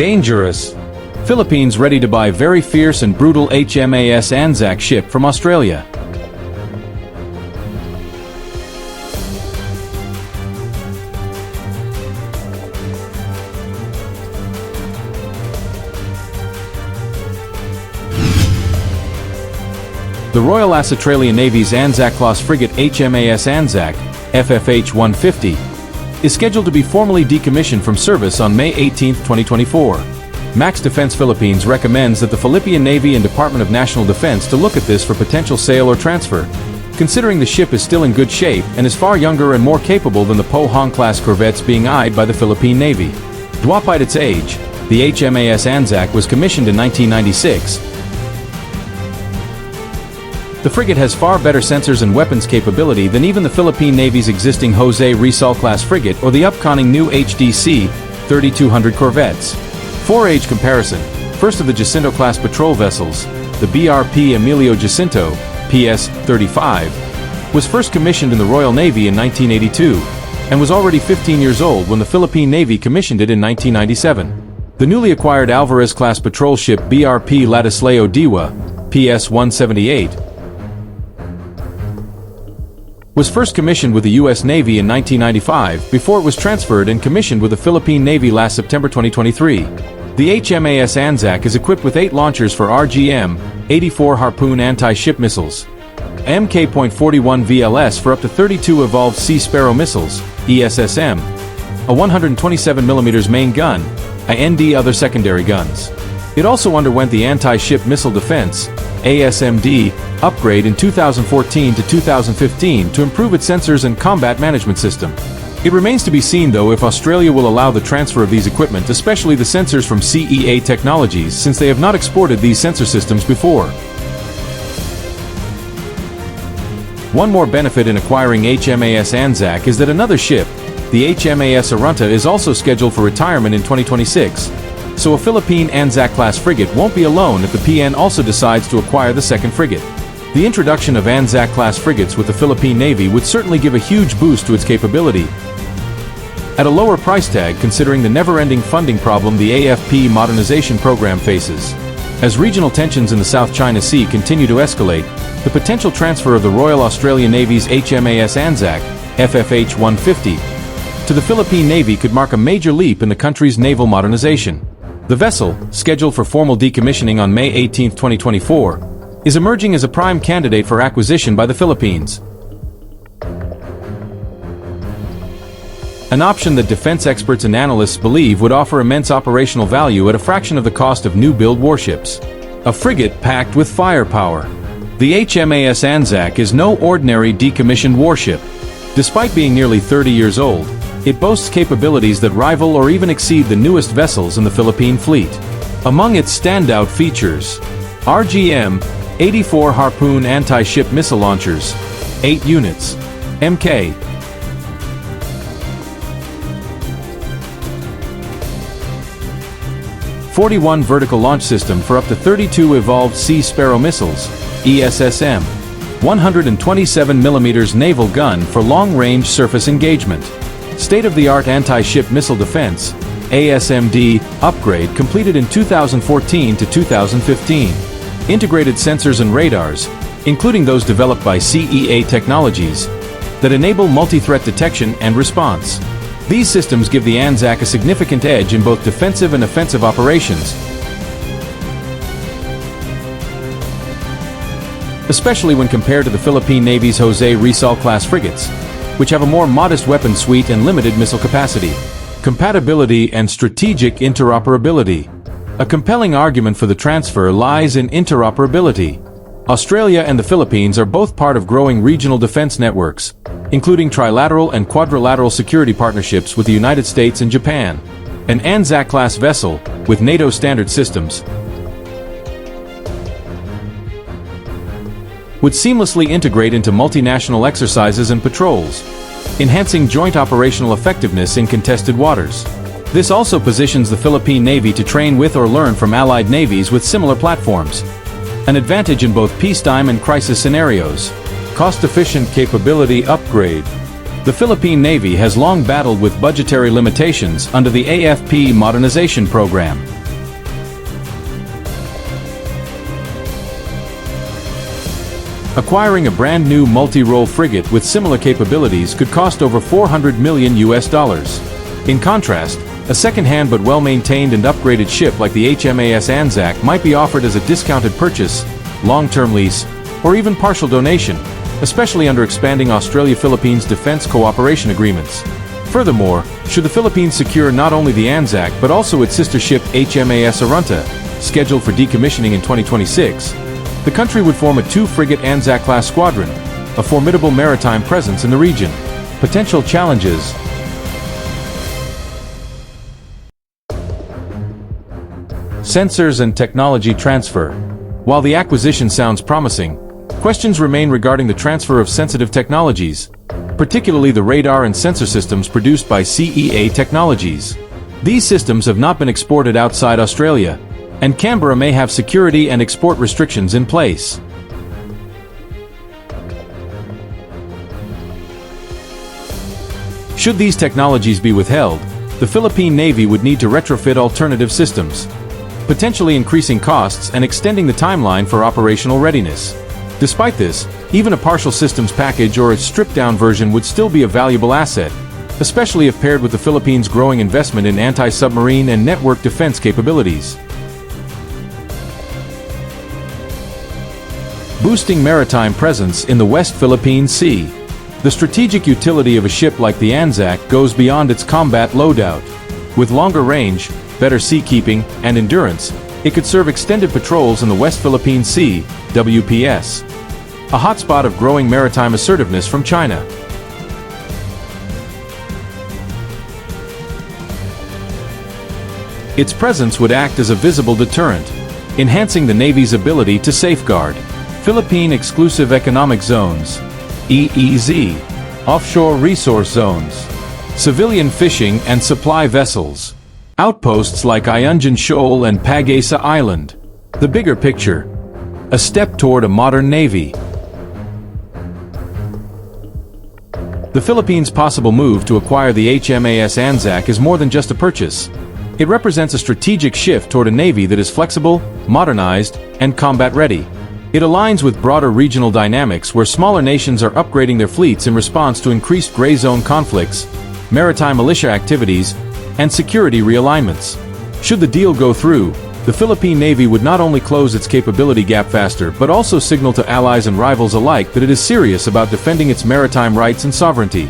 Dangerous. Philippines ready to buy very fierce and brutal HMAS Anzac ship from Australia. The Royal Australian Navy's Anzac-class frigate HMAS Anzac, FFH 150, is scheduled to be formally decommissioned from service on May 18, 2024. Max Defense Philippines recommends that the Philippine Navy and Department of National Defense to look at this for potential sale or transfer, considering the ship is still in good shape and is far younger and more capable than the Po Hong-class corvettes being eyed by the Philippine Navy. Despite its age, the HMAS Anzac was commissioned in 1996. The frigate has far better sensors and weapons capability than even the Philippine Navy's existing Jose Rizal-class frigate or the upcoming new HDC 3200 corvettes. For age comparison, first of the Jacinto-class patrol vessels, the BRP Emilio Jacinto, PS-35, was first commissioned in the Royal Navy in 1982, and was already 15 years old when the Philippine Navy commissioned it in 1997. The newly acquired Alvarez-class patrol ship BRP Ladislao Diwa, PS-178, was first commissioned with the U.S. Navy in 1995 before it was transferred and commissioned with the Philippine Navy last September 2023. The HMAS Anzac is equipped with 8 launchers for RGM-84 Harpoon anti-ship missiles, Mk.41 VLS for up to 32 Evolved Sea Sparrow missiles, ESSM, a 127mm main gun, and other secondary guns. It also underwent the Anti-Ship Missile Defense ASMD upgrade in 2014 to 2015 to improve its sensors and combat management system. It remains to be seen though if Australia will allow the transfer of these equipment, especially the sensors from CEA Technologies, since they have not exported these sensor systems before. One more benefit in acquiring HMAS Anzac is that another ship, the HMAS Arunta, is also scheduled for retirement in 2026. So a Philippine Anzac-class frigate won't be alone if the PN also decides to acquire the second frigate. The introduction of Anzac-class frigates with the Philippine Navy would certainly give a huge boost to its capability, at a lower price tag considering the never-ending funding problem the AFP modernization program faces. As regional tensions in the South China Sea continue to escalate, the potential transfer of the Royal Australian Navy's HMAS Anzac, FFH 150, to the Philippine Navy could mark a major leap in the country's naval modernization. The vessel, scheduled for formal decommissioning on May 18, 2024, is emerging as a prime candidate for acquisition by the Philippines. An option that defense experts and analysts believe would offer immense operational value at a fraction of the cost of new-build warships. A frigate packed with firepower. The HMAS Anzac is no ordinary decommissioned warship. Despite being nearly 30 years old, it boasts capabilities that rival or even exceed the newest vessels in the Philippine fleet. Among its standout features, RGM-84 Harpoon anti-ship missile launchers, 8 units, Mk. 41 vertical launch system for up to 32 Evolved Sea Sparrow missiles, ESSM, 127mm naval gun for long-range surface engagement. State-of-the-art anti-ship missile defense, ASMD, upgrade completed in 2014 to 2015. Integrated sensors and radars, including those developed by CEA Technologies, that enable multi-threat detection and response. These systems give the Anzac a significant edge in both defensive and offensive operations, especially when compared to the Philippine Navy's Jose Rizal-class frigates, which have a more modest weapon suite and limited missile capacity. Compatibility and strategic interoperability. A compelling argument for the transfer lies in interoperability. Australia and the Philippines are both part of growing regional defense networks, including trilateral and quadrilateral security partnerships with the United States and Japan. An Anzac-class vessel, with NATO standard systems, would seamlessly integrate into multinational exercises and patrols, enhancing joint operational effectiveness in contested waters. This also positions the Philippine Navy to train with or learn from allied navies with similar platforms, an advantage in both peacetime and crisis scenarios. Cost-efficient capability upgrade. The Philippine Navy has long battled with budgetary limitations under the AFP modernization program. Acquiring a brand new multi-role frigate with similar capabilities could cost over $400 million. In contrast, a second-hand but well-maintained and upgraded ship like the HMAS Anzac might be offered as a discounted purchase, long-term lease, or even partial donation, especially under expanding Australia-Philippines defense cooperation agreements. Furthermore, should the Philippines secure not only the Anzac but also its sister ship HMAS Arunta, scheduled for decommissioning in 2026, the country would form a two-frigate Anzac-class squadron, a formidable maritime presence in the region. Potential challenges. Sensors and technology transfer. While the acquisition sounds promising, questions remain regarding the transfer of sensitive technologies, particularly the radar and sensor systems produced by CEA Technologies. These systems have not been exported outside Australia, and Canberra may have security and export restrictions in place. Should these technologies be withheld, the Philippine Navy would need to retrofit alternative systems, potentially increasing costs and extending the timeline for operational readiness. Despite this, even a partial systems package or a stripped-down version would still be a valuable asset, especially if paired with the Philippines' growing investment in anti-submarine and network defense capabilities. Boosting maritime presence in the West Philippine Sea. The strategic utility of a ship like the Anzac goes beyond its combat loadout. With longer range, better seakeeping, and endurance, it could serve extended patrols in the West Philippine Sea, WPS, a hotspot of growing maritime assertiveness from China. Its presence would act as a visible deterrent, enhancing the Navy's ability to safeguard Philippine Exclusive Economic Zones, EEZ, offshore resource zones, civilian fishing and supply vessels, outposts like Ayungin Shoal and Pag-asa Island. The bigger picture: a step toward a modern navy. The Philippines' possible move to acquire the HMAS Anzac is more than just a purchase. It represents a strategic shift toward a navy that is flexible, modernized, and combat-ready. It aligns with broader regional dynamics where smaller nations are upgrading their fleets in response to increased gray zone conflicts, maritime militia activities, and security realignments. Should the deal go through, the Philippine Navy would not only close its capability gap faster but also signal to allies and rivals alike that it is serious about defending its maritime rights and sovereignty.